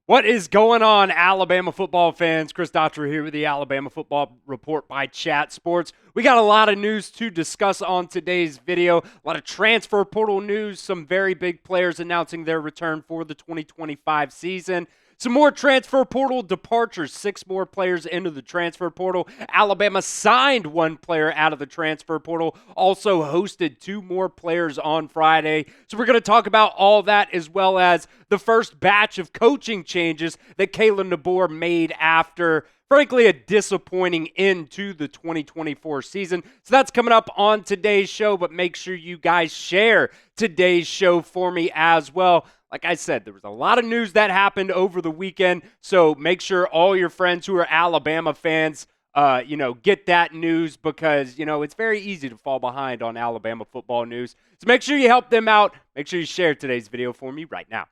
What is going on, Alabama football fans? Chris Daughtry here with the Alabama Football Report by Chat Sports. We got a lot of news to discuss on today's video. A lot of transfer portal news, some very big players announcing their return for the 2025 season. Some more transfer portal departures, 6 more players into the transfer portal. Alabama signed 1 player out of the transfer portal, also hosted 2 more players on Friday. So we're going to talk about all that as well as the first batch of coaching changes that Kalen DeBoer made after, frankly, a disappointing end to the 2024 season. So that's coming up on today's show, but make sure you guys share today's show for me as well. Like I said, there was a lot of news that happened over the weekend, so make sure all your friends who are Alabama fans, get that news because, it's very easy to fall behind on Alabama football news. So make sure you help them out. Make sure you share today's video for me right now.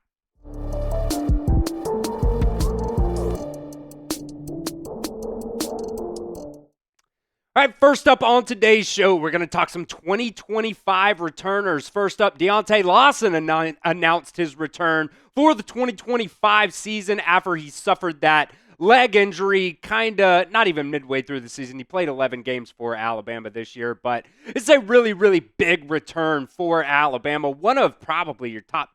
All right, first up on today's show, we're going to talk some 2025 returners. First up, Deontay Lawson announced his return for the 2025 season after he suffered that leg injury not even midway through the season. He played 11 games for Alabama this year, but it's a really, really big return for Alabama. One of probably your top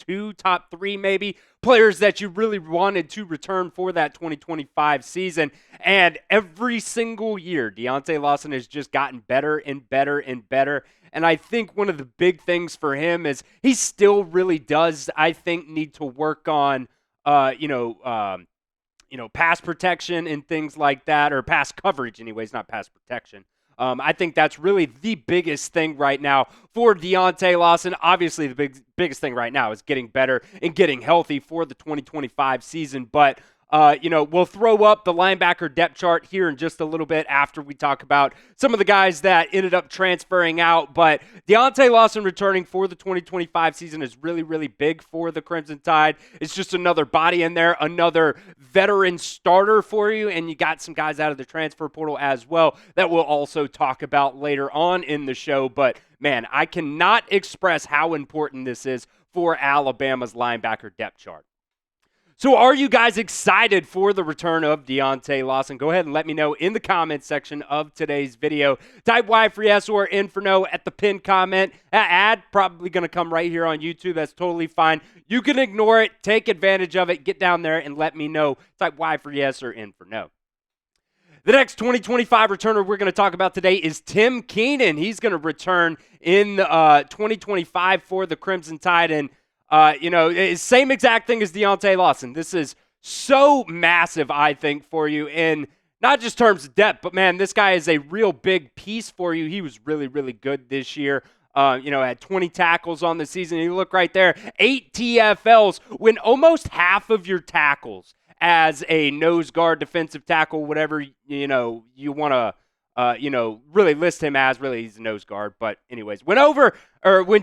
3 maybe players that you really wanted to return for that 2025 season. And every single year, Deontay Lawson has just gotten better and better and better. And I think one of the big things for him is he still really does, I think, need to work on, pass protection and things like that, or pass coverage anyways, not pass protection. I think that's really the biggest thing right now for Deontay Lawson. Obviously, the biggest thing right now is getting better and getting healthy for the 2025 season. But, we'll throw up the linebacker depth chart here in just a little bit after we talk about some of the guys that ended up transferring out. But Deontay Lawson returning for the 2025 season is really, really big for the Crimson Tide. It's just another body in there, another veteran starter for you, and you got some guys out of the transfer portal as well that we'll also talk about later on in the show. But, man, I cannot express how important this is for Alabama's linebacker depth chart. So are you guys excited for the return of Deontay Lawson? Go ahead and let me know in the comments section of today's video. Type Y for yes or N for no at the pinned comment. That ad probably going to come right here on YouTube. That's totally fine. You can ignore it. Take advantage of it. Get down there and let me know. Type Y for yes or N for no. The next 2025 returner we're going to talk about today is Tim Keenan. He's going to return in 2025 for the Crimson Tide. And same exact thing as Deontay Lawson. This is so massive, I think, for you in not just terms of depth, but, man, this guy is a real big piece for you. He was really, really good this year. Had 20 tackles on the season. You look right there, 8 TFLs, when almost half of your tackles as a nose guard, defensive tackle, whatever, you want to really list him as. Really, he's a nose guard. But anyways, when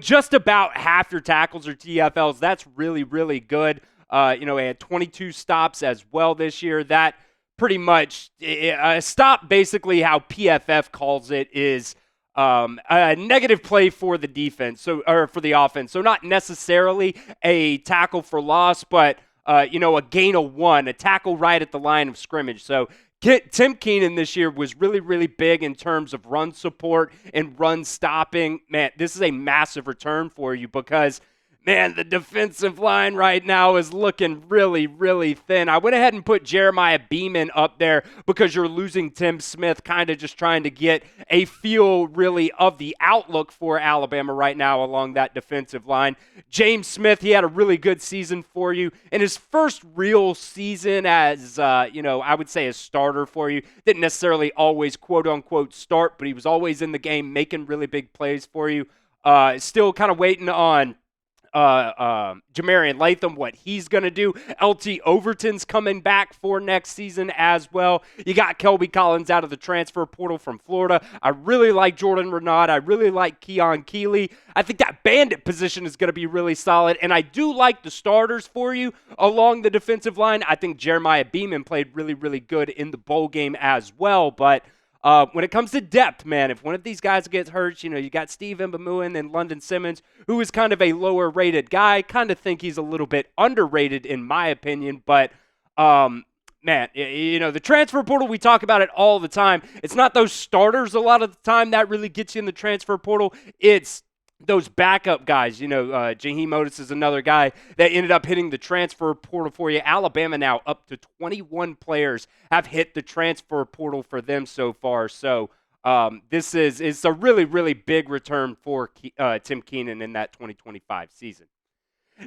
just about half your tackles are TFLs, that's really, really good. He had 22 stops as well this year. That pretty much, a stop, basically how PFF calls it, is a negative play for the defense, or for the offense. So not necessarily a tackle for loss, but, a gain of 1, a tackle right at the line of scrimmage. So Tim Keenan this year was really, really big in terms of run support and run stopping. Man, this is a massive return for you because, man, the defensive line right now is looking really, really thin. I went ahead and put Jeremiah Beeman up there because you're losing Tim Smith, kind of just trying to get a feel, really, of the outlook for Alabama right now along that defensive line. James Smith, he had a really good season for you. In his first real season as, I would say a starter for you. Didn't necessarily always, quote-unquote, start, but he was always in the game making really big plays for you. Still kind of waiting on Jamarian Latham, what he's going to do. LT Overton's coming back for next season as well. You got Kelby Collins out of the transfer portal from Florida. I really like Jordan Renaud. I really like Keon Keeley. I think that bandit position is going to be really solid, and I do like the starters for you along the defensive line. I think Jeremiah Beeman played really, really good in the bowl game as well, but When it comes to depth, man, if one of these guys gets hurt, you got Steve Mbamu and London Simmons, who is kind of a lower-rated guy. Kind of think he's a little bit underrated in my opinion, but man, the transfer portal, we talk about it all the time. It's not those starters a lot of the time that really gets you in the transfer portal. It's those backup guys. Jaheim Otis is another guy that ended up hitting the transfer portal for you. Alabama now up to 21 players have hit the transfer portal for them so far. So this is a really, really big return for Tim Keenan in that 2025 season.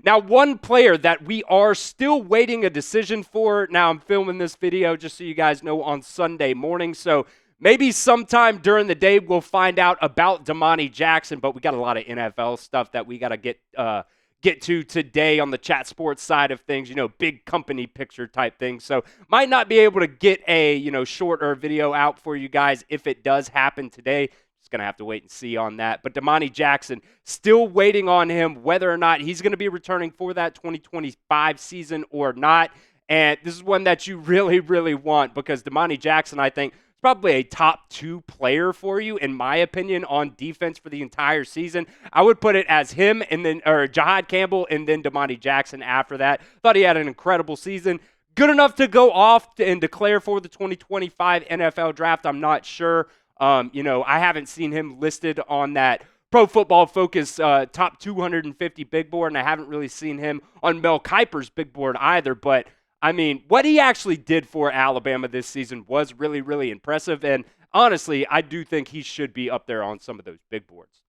Now, one player that we are still waiting a decision for, now I'm filming this video just so you guys know on Sunday morning, so maybe sometime during the day we'll find out about Damani Jackson, but we got a lot of NFL stuff that we got to get to today on the Chat Sports side of things, big company picture type things. So might not be able to get a, shorter video out for you guys if it does happen today. Just going to have to wait and see on that. But Damani Jackson, still waiting on him whether or not he's going to be returning for that 2025 season or not. And this is one that you really, really want because Damani Jackson, I think, is probably a top 2 player for you, in my opinion, on defense for the entire season. I would put it as him and then, or Jahad Campbell and then Damani Jackson after that. Thought he had an incredible season. Good enough to go off and declare for the 2025 NFL draft. I'm not sure. I haven't seen him listed on that Pro Football Focus top 250 big board, and I haven't really seen him on Mel Kiper's big board either. But, I mean, what he actually did for Alabama this season was really, really impressive. And honestly, I do think he should be up there on some of those big boards.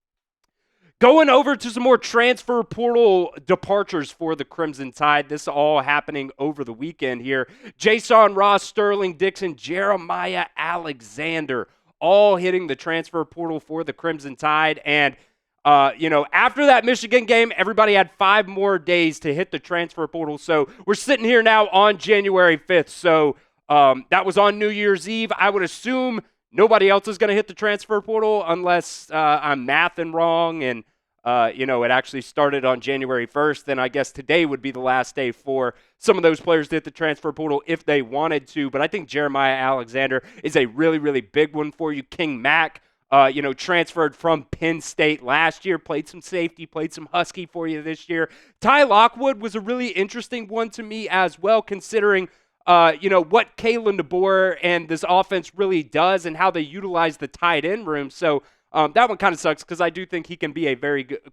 Going over to some more transfer portal departures for the Crimson Tide. This all happening over the weekend here. Jason Ross, Sterling Dixon, Jeremiah Alexander, all hitting the transfer portal for the Crimson Tide. And, after that Michigan game, everybody had 5 more days to hit the transfer portal. So we're sitting here now on January 5th. So that was on New Year's Eve. I would assume nobody else is going to hit the transfer portal unless I'm mathing wrong and, it actually started on January 1st. Then I guess today would be the last day for some of those players to hit the transfer portal if they wanted to. But I think Jeremiah Alexander is a really, really big one for you. King Mack, transferred from Penn State last year, played some safety, played some Husky for you this year. Ty Lockwood was a really interesting one to me as well, considering what Kalen DeBoer and this offense really does and how they utilize the tight end room. So that one kind of sucks because I do think he can be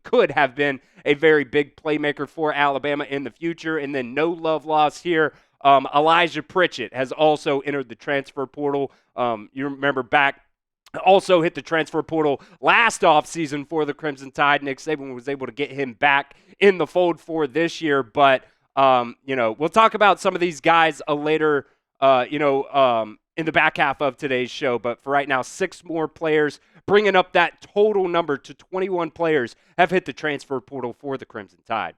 could have been a very big playmaker for Alabama in the future. And then no love lost here. Elijah Pritchett has also entered the transfer portal. You remember back, also hit the transfer portal last offseason for the Crimson Tide. Nick Saban was able to get him back in the fold for this year. But, we'll talk about some of these guys later, in the back half of today's show. But for right now, 6 more players, bringing up that total number to 21 players have hit the transfer portal for the Crimson Tide.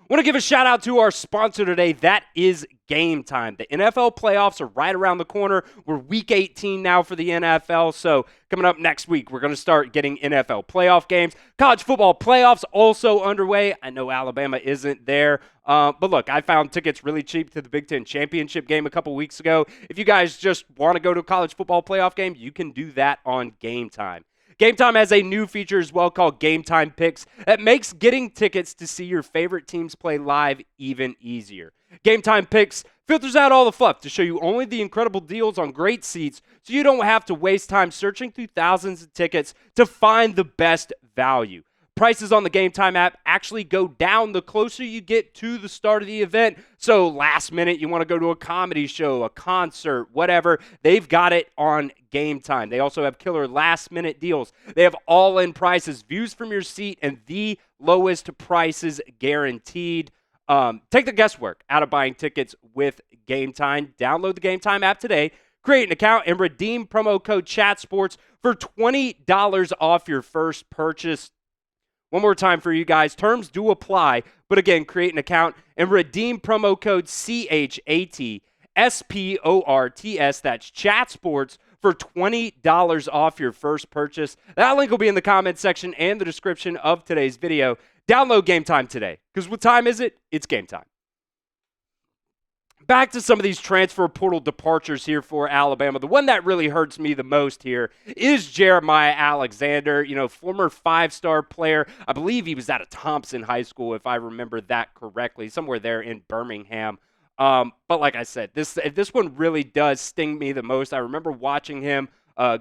I want to give a shout out to our sponsor today. That is Game Time. The NFL playoffs are right around the corner. We're week 18 now for the NFL. So coming up next week, we're going to start getting NFL playoff games. College football playoffs also underway. I know Alabama isn't there. But look, I found tickets really cheap to the Big Ten championship game a couple weeks ago. If you guys just want to go to a college football playoff game, you can do that on Game Time. Game Time has a new feature as well called Game Time Picks that makes getting tickets to see your favorite teams play live even easier. Game Time Picks filters out all the fluff to show you only the incredible deals on great seats so you don't have to waste time searching through thousands of tickets to find the best value. Prices on the Game Time app actually go down the closer you get to the start of the event. So last minute, you want to go to a comedy show, a concert, whatever, they've got it on Game Time. They also have killer last minute deals. They have all-in prices, views from your seat, and the lowest prices guaranteed. Take the guesswork out of buying tickets with Game Time. Download the Game Time app today, create an account, and redeem promo code CHATSPORTS for $20 off your first purchase. One more time for you guys. Terms do apply, but again, create an account and redeem promo code CHATSPORTS. That's ChatSports for $20 off your first purchase. That link will be in the comment section and the description of today's video. Download Game Time today, because what time is it? It's game time. back to some of these transfer portal departures here for Alabama. The one that really hurts me the most here is Jeremiah Alexander, former five-star player. I believe he was out of Thompson High School, if I remember that correctly, somewhere there in Birmingham. But like I said, this one really does sting me the most. I remember watching him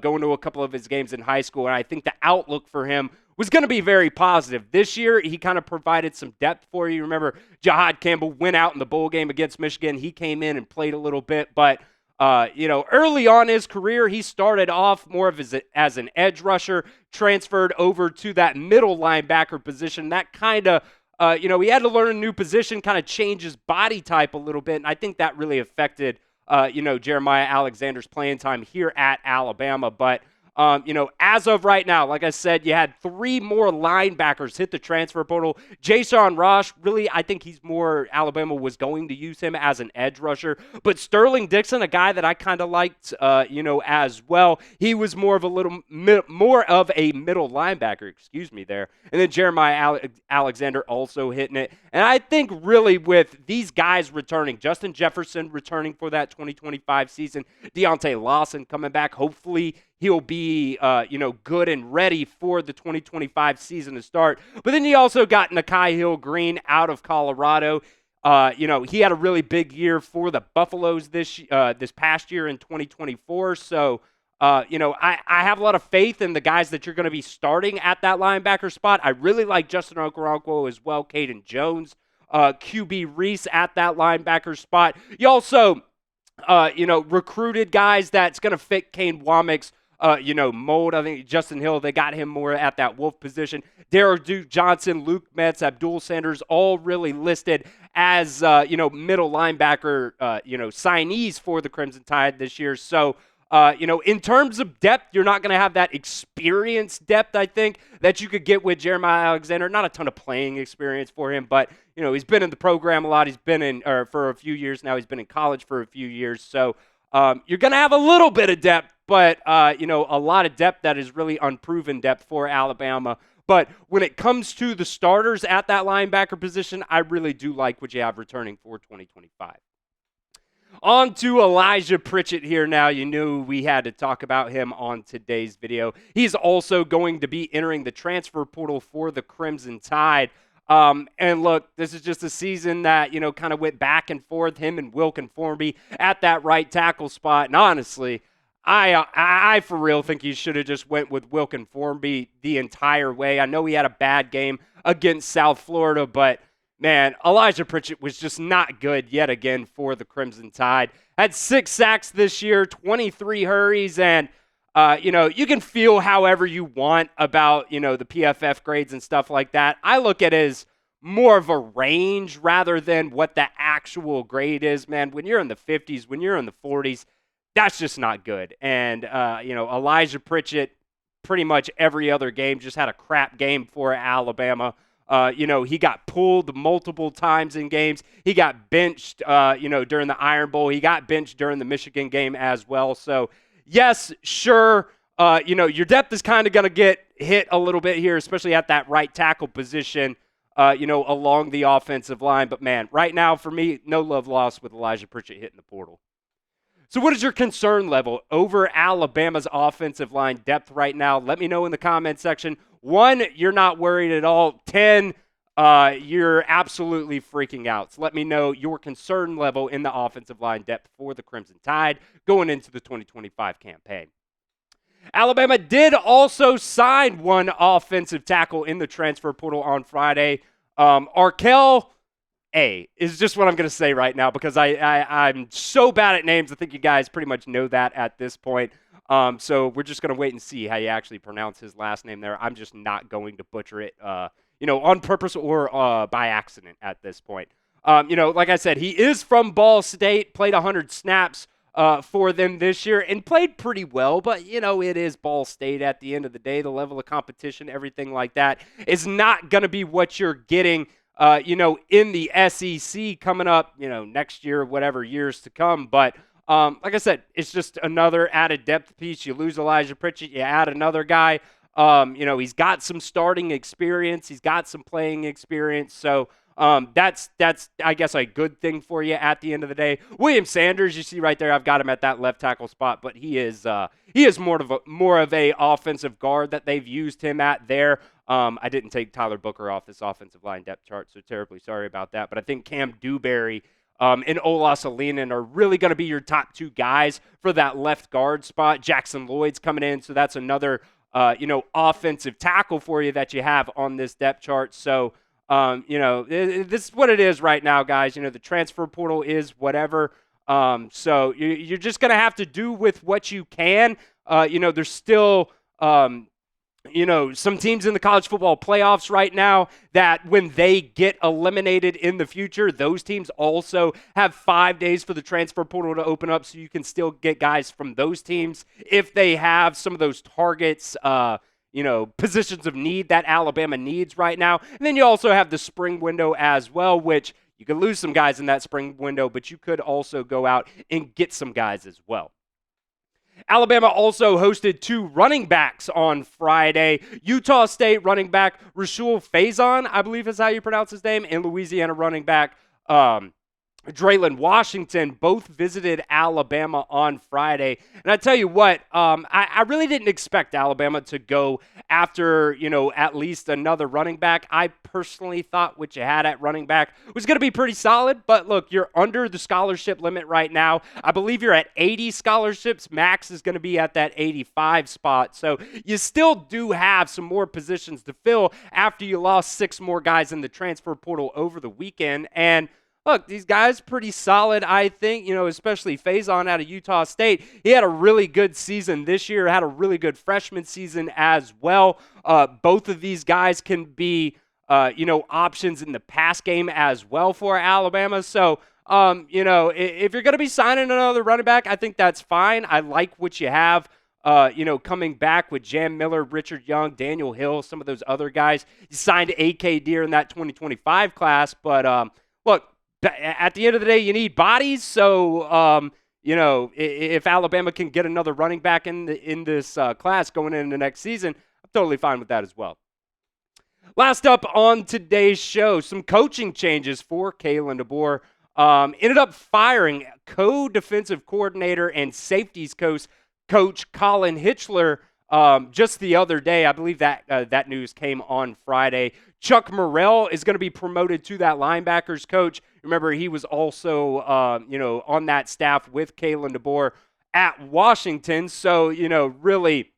going to a couple of his games in high school, and I think the outlook for him was going to be very positive. This year, he kind of provided some depth for you. Remember, Jahad Campbell went out in the bowl game against Michigan. He came in and played a little bit, but early on in his career, he started off more of as an edge rusher, transferred over to that middle linebacker position. That kind of he had to learn a new position, kind of change his body type a little bit, and I think that really affected, Jeremiah Alexander's playing time here at Alabama. But, as of right now, like I said, you had 3 more linebackers hit the transfer portal. Jason Rosh, really, I think Alabama was going to use him as an edge rusher. But Sterling Dixon, a guy that I kind of liked, as well. He was more of a middle linebacker, there. And then Jeremiah Alexander also hitting it. And I think really with these guys returning, Justin Jefferson returning for that 2025 season, Deontay Lawson coming back, hopefully he'll be, good and ready for the 2025 season to start. But then you also got Nakai Hill-Green out of Colorado. He had a really big year for the Buffaloes this past year in 2024. So, I have a lot of faith in the guys that you're going to be starting at that linebacker spot. I really like Justin Okoronkwo as well, Caden Jones, QB Reese at that linebacker spot. You also, recruited guys that's going to fit Kane Womack's mold. I think Justin Hill, they got him more at that Wolf position. Derek Duke Johnson, Luke Metz, Abdul Sanders, all really listed as, middle linebacker, signees for the Crimson Tide this year. So, in terms of depth, you're not going to have that experience depth, I think, that you could get with Jeremiah Alexander. Not a ton of playing experience for him, but, he's been in the program a lot. He's been for a few years now. He's been in college for a few years. So, you're going to have a little bit of depth, but, a lot of depth that is really unproven depth for Alabama. But when it comes to the starters at that linebacker position, I really do like what you have returning for 2025. On to Elijah Pritchett here now. You knew we had to talk about him on today's video. He's also going to be entering the transfer portal for the Crimson Tide. And look, this is just a season that, kind of went back and forth, him and Wilkin Formby at that right tackle spot. And honestly, I for real think he should have just went with Wilkin Formby the entire way. I know he had a bad game against South Florida, but man, Elijah Pritchett was just not good yet again for the Crimson Tide. Had 6 sacks this year, 23 hurries, and, you can feel however you want about, the PFF grades and stuff like that. I look at it as more of a range rather than what the actual grade is, man. When you're in the 50s, when you're in the 40s, that's just not good. And, Elijah Pritchett, pretty much every other game, just had a crap game for Alabama. He got pulled multiple times in games. He got benched, during the Iron Bowl. He got benched during the Michigan game as well. So, yes, sure, your depth is kind of going to get hit a little bit here, especially at that right tackle position, along the offensive line. But, man, right now, for me, no love lost with Elijah Pritchett hitting the portal. So what is your concern level over Alabama's offensive line depth right now? Let me know in the comment section. 1, you're not worried at all. 10, you're absolutely freaking out. So let me know your concern level in the offensive line depth for the Crimson Tide going into the 2025 campaign. Alabama did also sign one offensive tackle in the transfer portal on Friday. Arkel A is just what I'm going to say right now because I'm so bad at names. I think you guys pretty much know that at this point. So we're just going to wait and see how you actually pronounce his last name there. I'm just not going to butcher it, on purpose or by accident at this point. Like I said, he is from Ball State, played 100 snaps for them this year and played pretty well. But, it is Ball State at the end of the day. The level of competition, everything like that is not going to be what you're getting in the SEC coming up, next year, whatever years to come. But like I said, it's just another added depth piece. You lose Elijah Pritchett, you add another guy. He's got some starting experience. He's got some playing experience. So, That's I guess a good thing for you at the end of the day. William Sanders, you see right there, I've got him at that left tackle spot, but he is more of a offensive guard that they've used him at there. I didn't take Tyler Booker off this offensive line depth chart, so terribly sorry about that. But I think Cam Dewberry and Ola Salinen are really going to be your top two guys for that left guard spot. Jackson Lloyd's coming in, so that's another offensive tackle for you that you have on this depth chart. So, this is what it is right now, guys. The transfer portal is whatever. So you're just going to have to do with what you can. There's still, some teams in the college football playoffs right now that when they get eliminated in the future, those teams also have 5 days for the transfer portal to open up, so you can still get guys from those teams if they have some of those targets, positions of need that Alabama needs right now. And then you also have the spring window as well, which you could lose some guys in that spring window, but you could also go out and get some guys as well. Alabama also hosted two running backs on Friday. Utah State running back Rahsul Faison, I believe is how you pronounce his name, and Louisiana running back Draylon Washington both visited Alabama on Friday. And I tell you what, I really didn't expect Alabama to go after, at least another running back. I personally thought what you had at running back was going to be pretty solid. But look, you're under the scholarship limit right now. I believe you're at 80 scholarships. Max is going to be at that 85 spot. So you still do have some more positions to fill after you lost 6 more guys in the transfer portal over the weekend. And look, these guys pretty solid, I think, especially Faison out of Utah State. He had a really good season this year, had a really good freshman season as well. Both of these guys can be, options in the pass game as well for Alabama. So, if you're going to be signing another running back, I think that's fine. I like what you have. Coming back with Jam Miller, Richard Young, Daniel Hill, some of those other guys. You signed A.K. Deer in that 2025 class, but look, at the end of the day, you need bodies. So, if Alabama can get another running back in this class going into the next season, I'm totally fine with that as well. Last up on today's show, some coaching changes for Kalen DeBoer. Ended up firing co-defensive coordinator and safeties coach Collin Hitschler just the other day. I believe that news came on Friday. Chuck Morrell is going to be promoted to that linebackers coach. Remember, he was also, on that staff with Kalen DeBoer at Washington. So, really,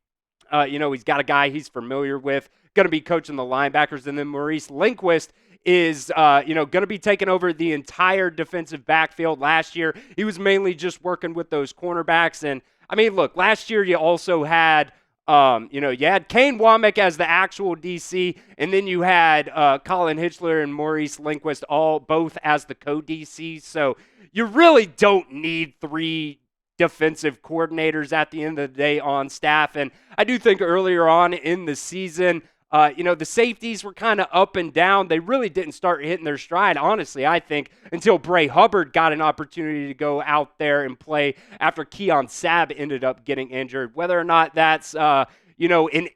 he's got a guy he's familiar with, going to be coaching the linebackers. And then Maurice Linguist is, going to be taking over the entire defensive backfield. Last year, he was mainly just working with those cornerbacks. And, I mean, look, last year you also had, you had Kane Womack as the actual DC, and then you had Collin Hitschler and Maurice Linguist both as the co-DC. So you really don't need 3 defensive coordinators at the end of the day on staff. And I do think earlier on in the season, the safeties were kind of up and down. They really didn't start hitting their stride, honestly, I think, until Bray Hubbard got an opportunity to go out there and play after Keon Sabb ended up getting injured. Whether or not that's, an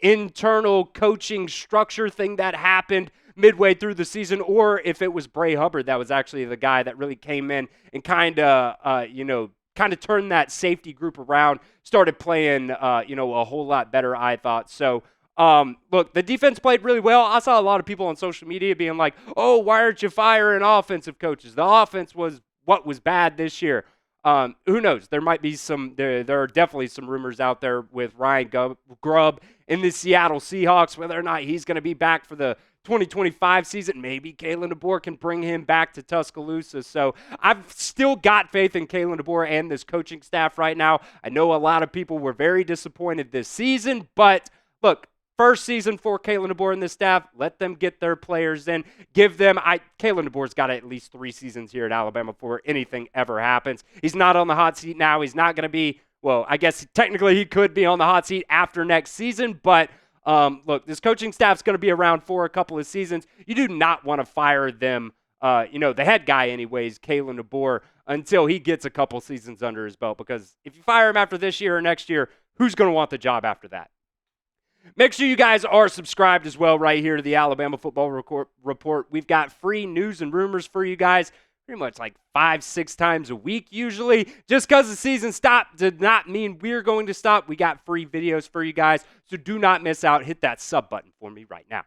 internal coaching structure thing that happened midway through the season, or if it was Bray Hubbard that was actually the guy that really came in and kind of turned that safety group around, started playing, a whole lot better, I thought. So, look, the defense played really well. I saw a lot of people on social media being like, oh, why aren't you firing offensive coaches? The offense was what was bad this year. Who knows? There might be there are definitely some rumors out there with Ryan Grubb in the Seattle Seahawks, whether or not he's going to be back for the 2025 season. Maybe Kalen DeBoer can bring him back to Tuscaloosa. So I've still got faith in Kalen DeBoer and this coaching staff right now. I know a lot of people were very disappointed this season, but look, first season for Kalen DeBoer and this staff, let them get their players in. Kalen DeBoer's got at least 3 seasons here at Alabama before anything ever happens. He's not on the hot seat now. He's not going to be, well, I guess technically he could be on the hot seat after next season, but look, this coaching staff's going to be around for a couple of seasons. You do not want to fire them, the head guy anyways, Kalen DeBoer, until he gets a couple seasons under his belt, because if you fire him after this year or next year, who's going to want the job after that? Make sure you guys are subscribed as well right here to the Alabama Football Report. We've got free news and rumors for you guys pretty much like 5-6 times a week usually. Just because the season stopped did not mean we're going to stop. We got free videos for you guys, so do not miss out. Hit that sub button for me right now.